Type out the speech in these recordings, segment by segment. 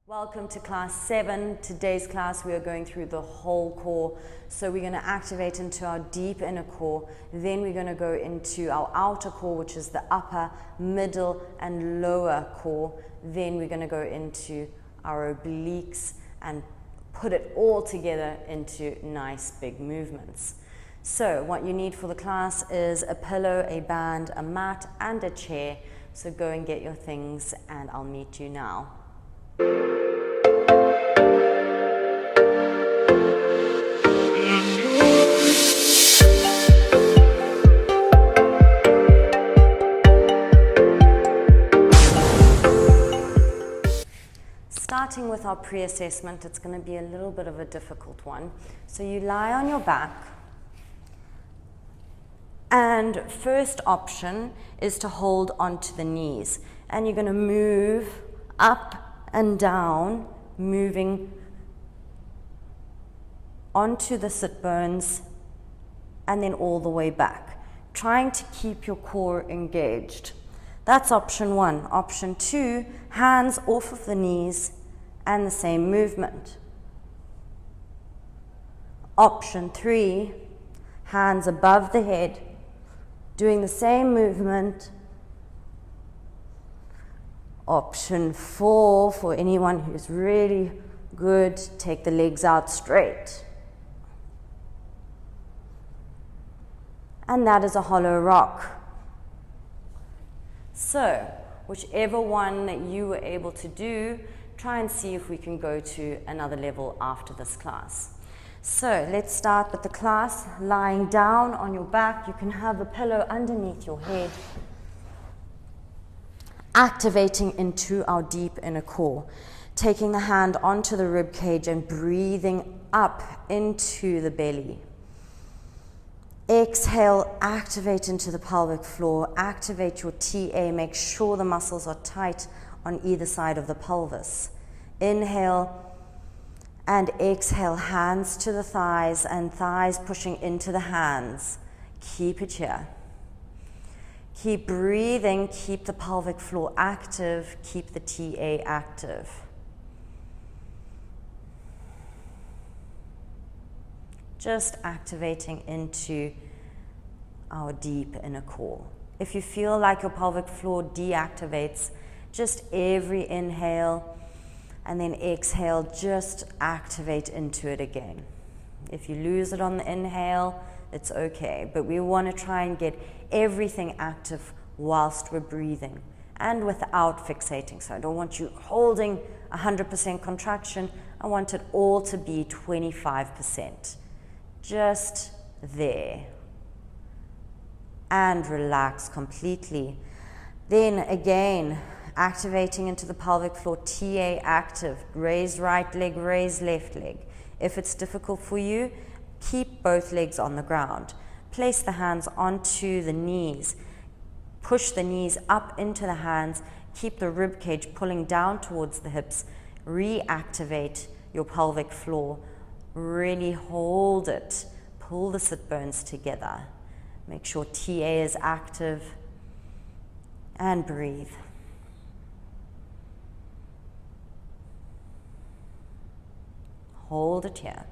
Welcome to class 7. Today's class we are going through the whole core. So we're going to activate into our deep inner core. Then we're going to go into our outer core, which is the upper, middle and lower core. Then we're going to go into our obliques and put it all together into nice big movements. So what you need for the class is a pillow, a band, a mat and a chair. So go and get your things and I'll meet you now. Starting with our pre-assessment, it's going to be a little bit of a difficult one. So you lie on your back, and first option is to hold onto the knees, and you're going to move up and down, moving onto the sit bones and then all the way back, trying to keep your core engaged. That's option 1. Option 2, hands off of the knees and the same movement. Option 3, hands above the head, doing the same movement. Option 4, for anyone who's really good, take the legs out straight. And that is a hollow rock. So, whichever one that you were able to do, try and see if we can go to another level after this class. So, let's start with the class. Lying down on your back, you can have a pillow underneath your head. Activating into our deep inner core. Taking the hand onto the rib cage and breathing up into the belly. Exhale, activate into the pelvic floor, activate your TA, make sure the muscles are tight on either side of the pelvis. Inhale and exhale, hands to the thighs and thighs pushing into the hands. Keep it here. Keep breathing, keep the pelvic floor active, keep the TA active. Just activating into our deep inner core. If you feel like your pelvic floor deactivates, just every inhale and then exhale, just activate into it again. If you lose it on the inhale, it's okay, but we want to try and get everything active whilst we're breathing and without fixating. So I don't want you holding 100% contraction. I want it all to be 25%. Just there. And relax completely. Then again, activating into the pelvic floor, TA active. Raise right leg, raise left leg. If it's difficult for you, keep both legs on the ground. Place the hands onto the knees. Push the knees up into the hands. Keep the rib cage pulling down towards the hips. Reactivate your pelvic floor. Really hold it. Pull the sit bones together. Make sure TA is active. And breathe. Hold it here.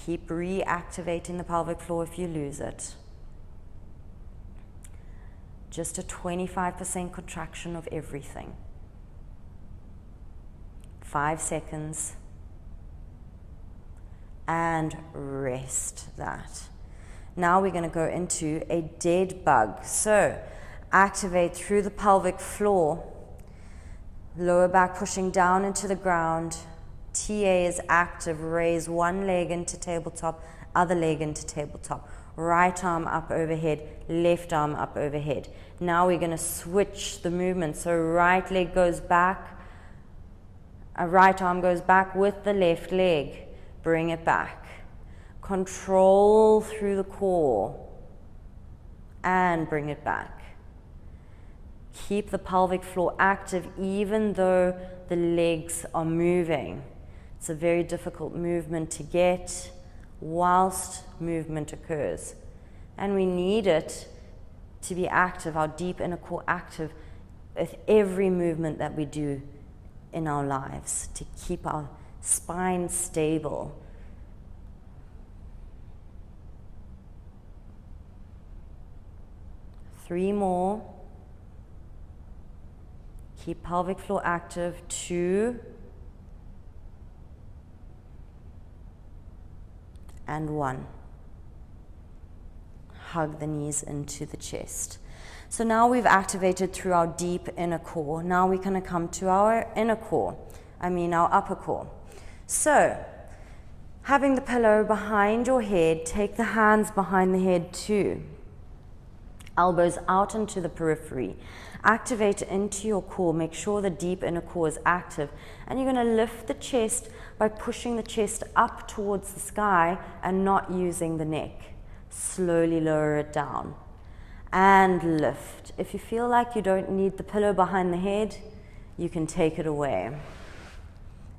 Keep reactivating the pelvic floor if you lose it. Just a 25% contraction of everything. 5 seconds. And rest that. Now we're going to go into a dead bug. So activate through the pelvic floor. Lower back pushing down into the ground. TA is active. Raise one leg into tabletop, other leg into tabletop. Right arm up overhead, left arm up overhead. Now we're going to switch the movement. So right leg goes back, right arm goes back with the left leg. Bring it back. Control through the core and bring it back. Keep the pelvic floor active even though the legs are moving. It's a very difficult movement to get whilst movement occurs. And we need it to be active, our deep inner core active with every movement that we do in our lives, to keep our spine stable. Three more. Keep pelvic floor active. 2 and 1. Hug the knees into the chest. So now we've activated through our deep inner core. Now we're going to come to our our upper core. So, having the pillow behind your head, take the hands behind the head too. Elbows out into the periphery. Activate into your core. Make sure the deep inner core is active. And you're going to lift the chest by pushing the chest up towards the sky and not using the neck. Slowly lower it down. And lift. If you feel like you don't need the pillow behind the head, you can take it away.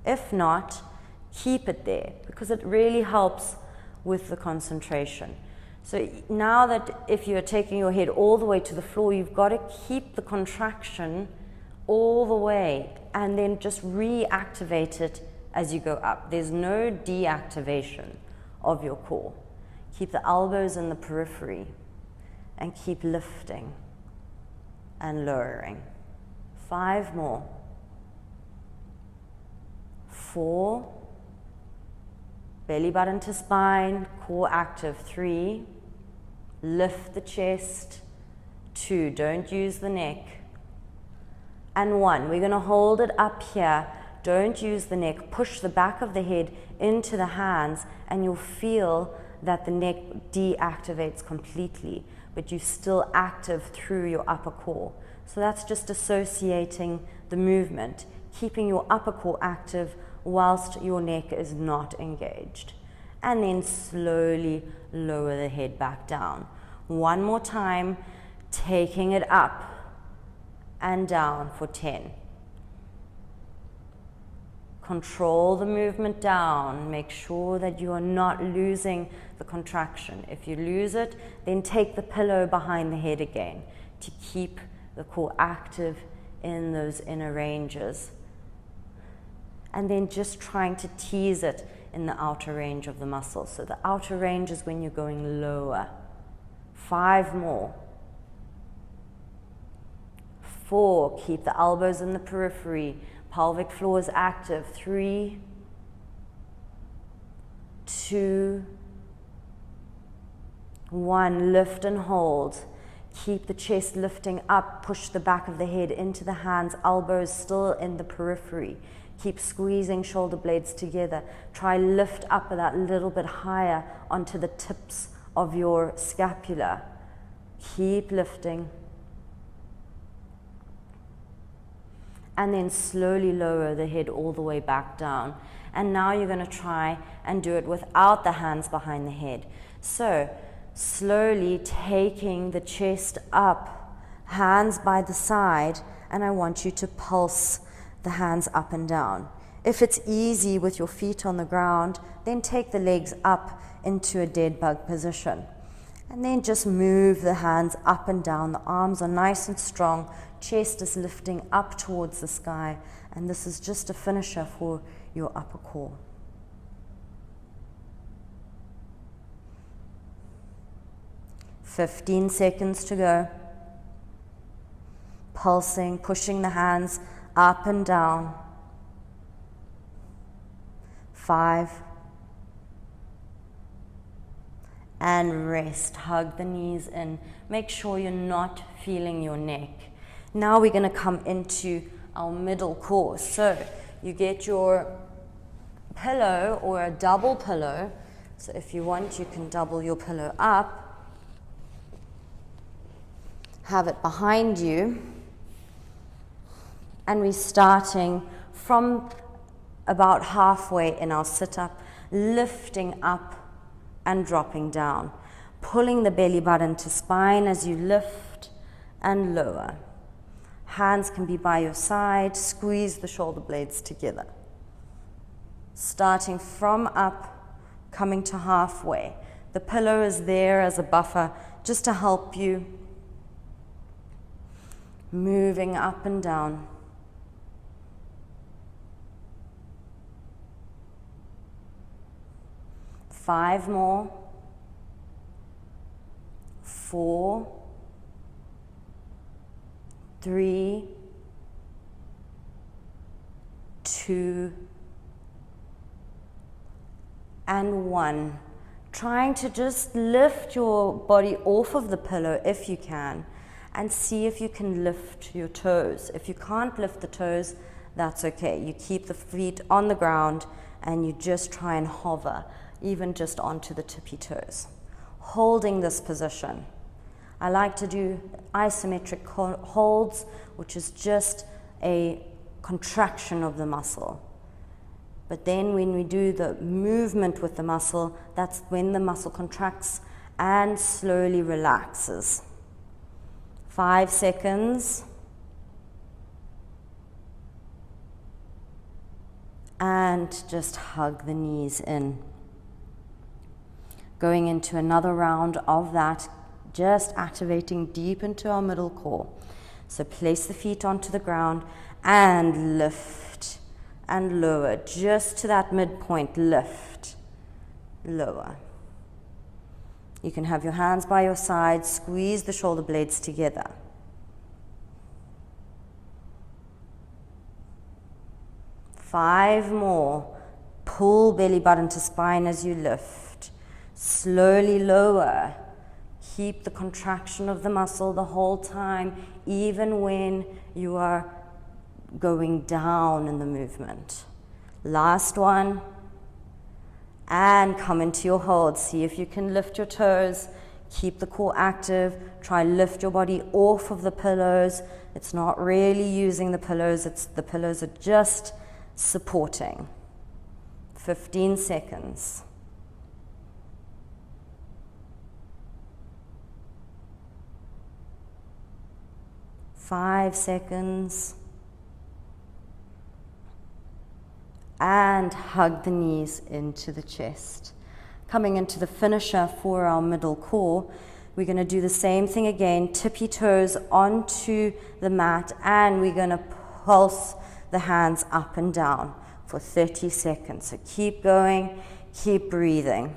If not, keep it there because it really helps with the concentration. So now that if you're taking your head all the way to the floor, you've got to keep the contraction all the way and then just reactivate it as you go up. There's no deactivation of your core. Keep the elbows in the periphery and keep lifting and lowering. 5 more. 4. Belly button to spine, core active. 3. Lift the chest. 2. Don't use the neck. And 1. We're going to hold it up here. Don't use the neck. Push the back of the head into the hands and you'll feel that the neck deactivates completely, but you're still active through your upper core. So that's just associating the movement, keeping your upper core active whilst your neck is not engaged. And then slowly lower the head back down. 1 more time, taking it up and down for 10. Control the movement down. Make sure that you are not losing the contraction. If you lose it, then take the pillow behind the head again to keep the core active in those inner ranges. And then just trying to tease it in the outer range of the muscle. So the outer range is when you're going lower. 5 more. 4, keep the elbows in the periphery. Pelvic floor is active. 3, 2, 1. Lift and hold. Keep the chest lifting up. Push the back of the head into the hands. Elbows still in the periphery. Keep squeezing shoulder blades together. Try lift up that little bit higher onto the tips of your scapula. Keep lifting. And then slowly lower the head all the way back down. And now you're going to try and do it without the hands behind the head. So slowly taking the chest up, hands by the side, and I want you to pulse the hands up and down. If it's easy with your feet on the ground, then take the legs up into a dead bug position. And then just move the hands up and down. The arms are nice and strong. Chest is lifting up towards the sky. And this is just a finisher for your upper core. "15 seconds to go. Pulsing, pushing the hands up and down. 5. And rest. Hug the knees in. Make sure you're not feeling your neck. Now we're going to come into our middle core. So you get your pillow or a double pillow. So if you want, you can double your pillow up. Have it behind you. And we're starting from about halfway in our sit-up, lifting up and dropping down, pulling the belly button to spine as you lift and lower. Hands can be by your side, squeeze the shoulder blades together. Starting from up, coming to halfway. The pillow is there as a buffer just to help you moving up and down. Five more. 4, 3, 2, and 1. Trying to just lift your body off of the pillow if you can, and see if you can lift your toes. If you can't lift the toes, that's okay. You keep the feet on the ground and you just try and hover, even just onto the tippy toes. Holding this position. I like to do isometric holds, which is just a contraction of the muscle. But then when we do the movement with the muscle, that's when the muscle contracts and slowly relaxes. 5 seconds. And just hug the knees in. Going into another round of that, just activating deep into our middle core. So place the feet onto the ground and lift and lower, just to that midpoint. Lift, lower. You can have your hands by your side, squeeze the shoulder blades together. Five more. Pull belly button to spine as you lift. Slowly lower. Keep the contraction of the muscle the whole time, even when you are going down in the movement. Last one. And come into your hold. See if you can lift your toes. Keep the core active. Try lift your body off of the pillows. It's not really using the pillows. The pillows are just supporting. 15 seconds. Five seconds. And hug the knees into the chest. Coming into the finisher for our middle core, we're going to do the same thing again, tippy toes onto the mat, and we're going to pulse the hands up and down for 30 seconds. So keep going, keep breathing.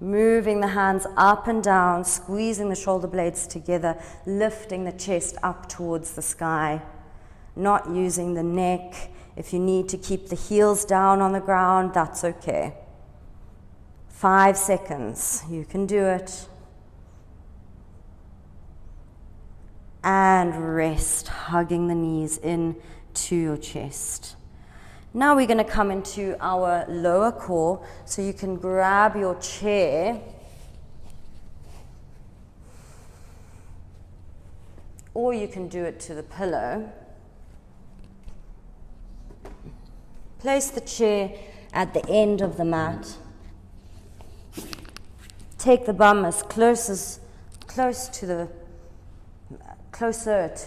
Moving the hands up and down, squeezing the shoulder blades together, lifting the chest up towards the sky, not using the neck. If you need to keep the heels down on the ground, that's okay. 5 seconds, you can do it. And rest, hugging the knees in to your chest. Now we're going to come into our lower core, so you can grab your chair or you can do it to the pillow. Place the chair at the end of the mat. Take the bum as closer to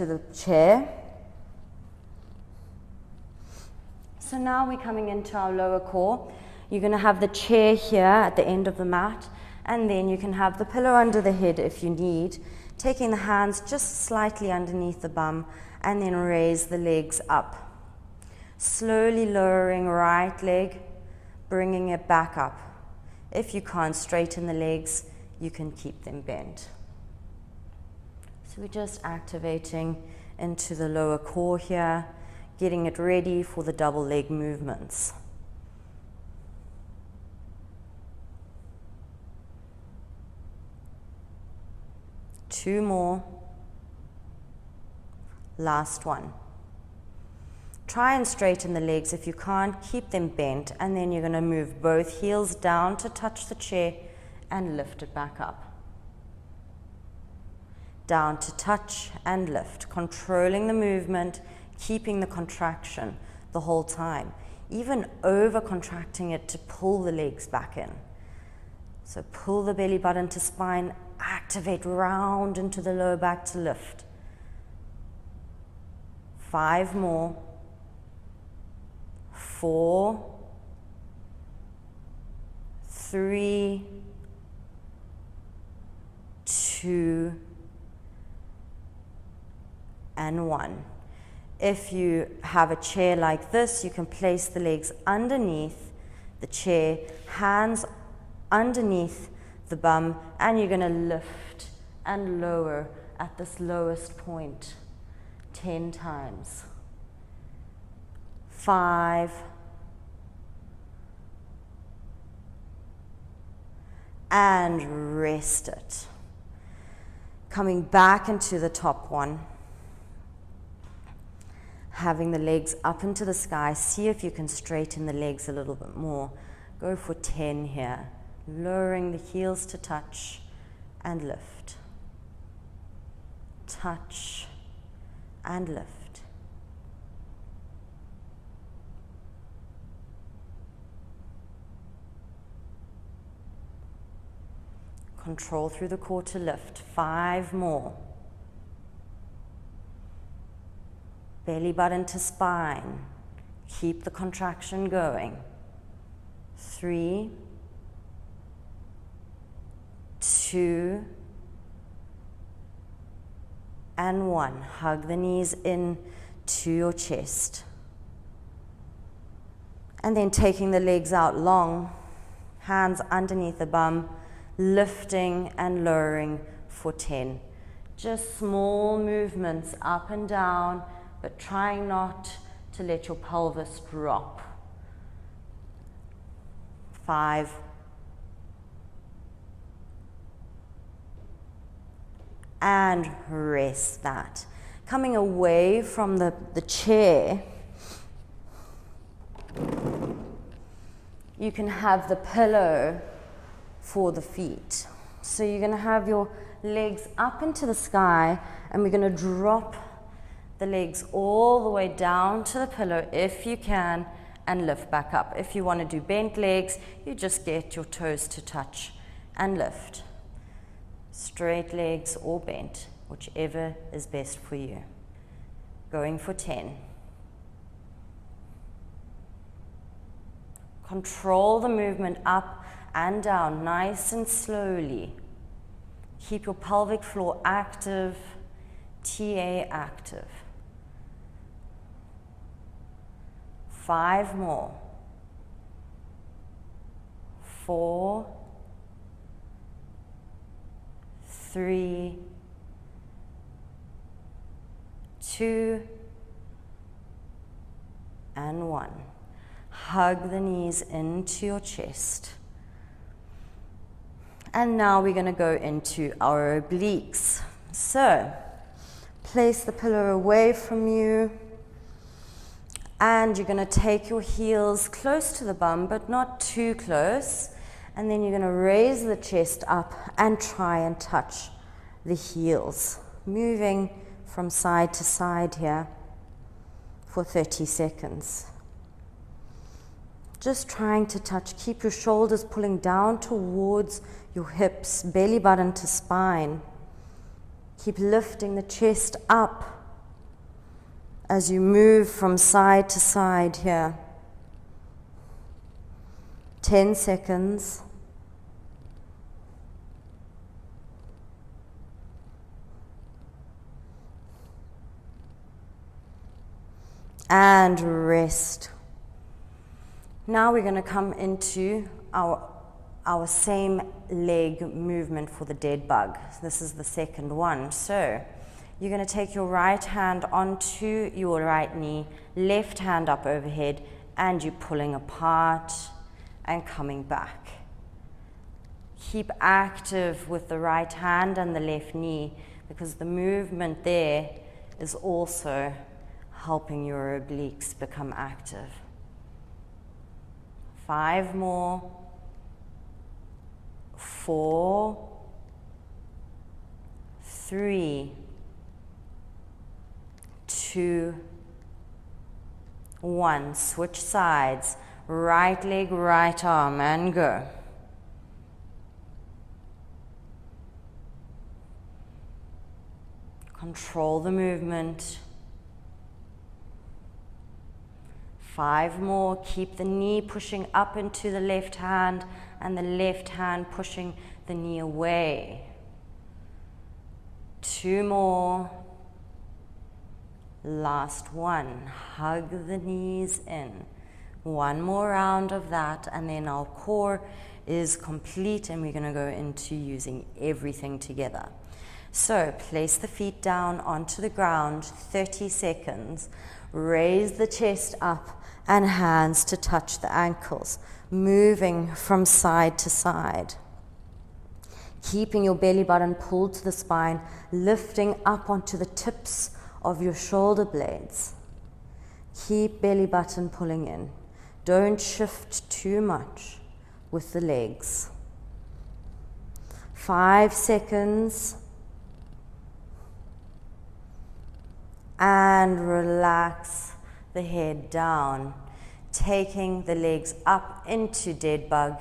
the chair. So now we're coming into our lower core. You're going to have the chair here at the end of the mat, and then you can have the pillow under the head if you need, taking the hands just slightly underneath the bum, and then raise the legs up. Slowly lowering right leg, bringing it back up. If you can't straighten the legs, you can keep them bent. So we're just activating into the lower core here, getting it ready for the double leg movements. Two more. Last one. Try and straighten the legs. If you can't, keep them bent, and then you're going to move both heels down to touch the chair and lift it back up. Down to touch and lift, controlling the movement, keeping the contraction the whole time, even over contracting it to pull the legs back in. So pull the belly button to spine, activate round into the lower back to lift. 5 more. 4, 3, 2, and 1. If you have a chair like this, you can place the legs underneath the chair, hands underneath the bum, and you're going to lift and lower at this lowest point 10 times. 5, and rest it. Coming back into the top one. Having the legs up into the sky. See if you can straighten the legs a little bit more. Go for 10 here. Lowering the heels to touch and lift. Touch and lift. Control through the core to lift. 5 more. Belly button to spine. Keep the contraction going. 3, 2, and 1. Hug the knees in to your chest. And then taking the legs out long, hands underneath the bum, lifting and lowering for 10. Just small movements up and down, but trying not to let your pelvis drop. 5, and rest that. Coming away from the chair, you can have the pillow for the feet. So you're going to have your legs up into the sky, and we're going to drop the legs all the way down to the pillow if you can, and lift back up. If you want to do bent legs, you just get your toes to touch and lift. Straight legs or bent, whichever is best for you. Going for 10. Control the movement up and down, nice and slowly. Keep your pelvic floor active, TA active. 5 more. 4, 3, 2, and 1. Hug the knees into your chest. And now we're going to go into our obliques. So, place the pillow away from you. And you're going to take your heels close to the bum, but not too close. And then you're going to raise the chest up and try and touch the heels. Moving from side to side here for 30 seconds. Just trying to touch. Keep your shoulders pulling down towards your hips, belly button to spine. Keep lifting the chest up as you move from side to side here. 10 seconds. And rest. Now we're going to come into our same leg movement for the dead bug. This is the second one. So you're going to take your right hand onto your right knee, left hand up overhead, and you're pulling apart and coming back. Keep active with the right hand and the left knee, because the movement there is also helping your obliques become active. 5 more. 4, 3, 2, 1. Switch sides. Right leg, right arm, and go. Control the movement. 5 more. Keep the knee pushing up into the left hand and the left hand pushing the knee away. 2 more. Last one. Hug the knees in. 1 more round of that, and then our core is complete, and we're going to go into using everything together. So place the feet down onto the ground, 30 seconds. Raise the chest up and hands to touch the ankles, moving from side to side. Keeping your belly button pulled to the spine, lifting up onto the tips of your shoulder blades. Keep belly button pulling in. Don't shift too much with the legs. 5 seconds. And relax the head down, taking the legs up into dead bug.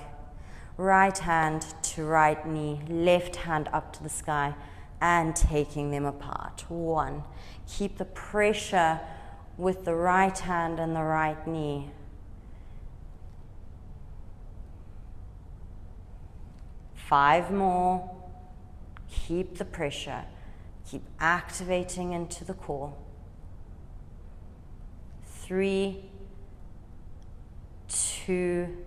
Right hand to right knee, left hand up to the sky, and taking them apart. 1. Keep the pressure with the right hand and the right knee. 5 more. Keep the pressure. Keep activating into the core. 3, 2,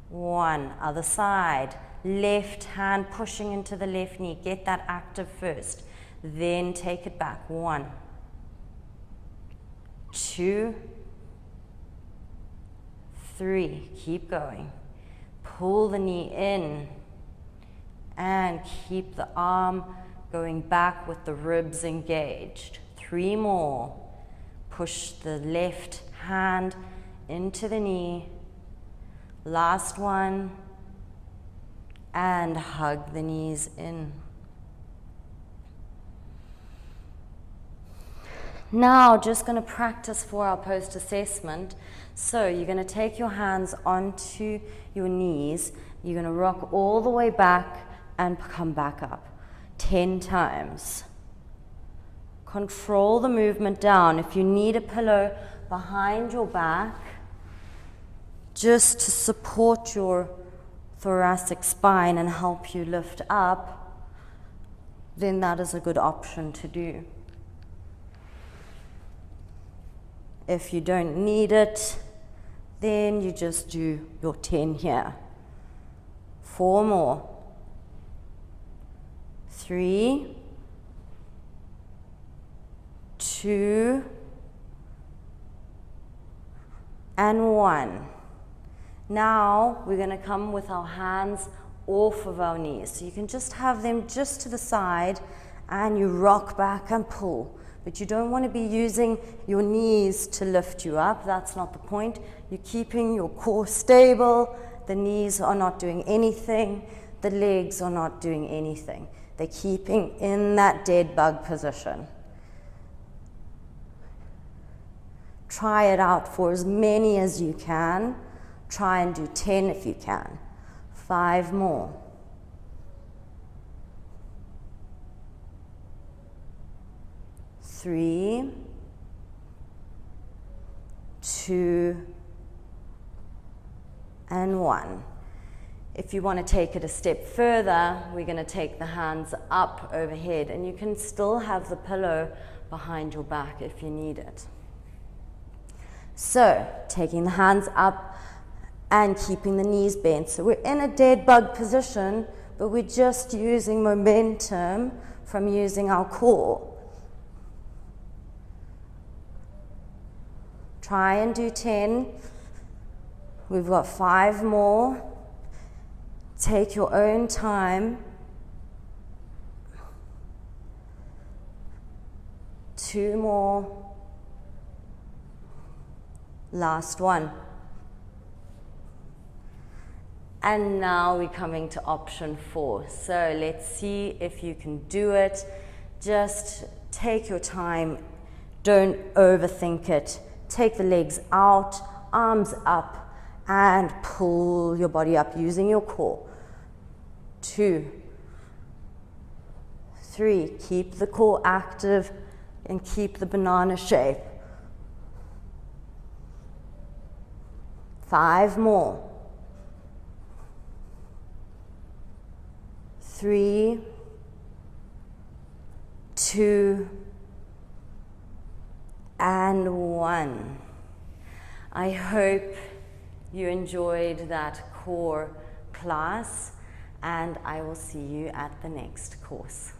1. Other side. Left hand pushing into the left knee. Get that active first. Then take it back. 1, 2, 3. Keep going. Pull the knee in. And keep the arm going back with the ribs engaged. 3 more. Push the left hand into the knee. Last one. And hug the knees in. Now, just going to practice for our post-assessment. So you're going to take your hands onto your knees. You're going to rock all the way back and come back up 10 times. Control the movement down. If you need a pillow behind your back, just to support your thoracic spine and help you lift up, then that is a good option to do. If you don't need it, then you just do your 10 here. 4 more. 3, 2, and 1. Now we're going to come with our hands off of our knees. So you can just have them just to the side and you rock back and pull. But you don't want to be using your knees to lift you up. That's not the point. You're keeping your core stable. The knees are not doing anything. The legs are not doing anything. They're keeping in that dead bug position. Try it out for as many as you can. Try and do 10 if you can. 5 more. 3, 2, and 1. If you want to take it a step further, we're going to take the hands up overhead, and you can still have the pillow behind your back if you need it. So, taking the hands up and keeping the knees bent. So we're in a dead bug position, but we're just using momentum from using our core. Try and do 10. We've got 5 more. Take your own time. 2 more. Last one. And now we're coming to option 4. So let's see if you can do it. Just take your time. Don't overthink it. Take the legs out, arms up, and pull your body up using your core. 2, 3, keep the core active and keep the banana shape. 5 more. 3, 2, and 1. I hope you enjoyed that core class, and I will see you at the next course.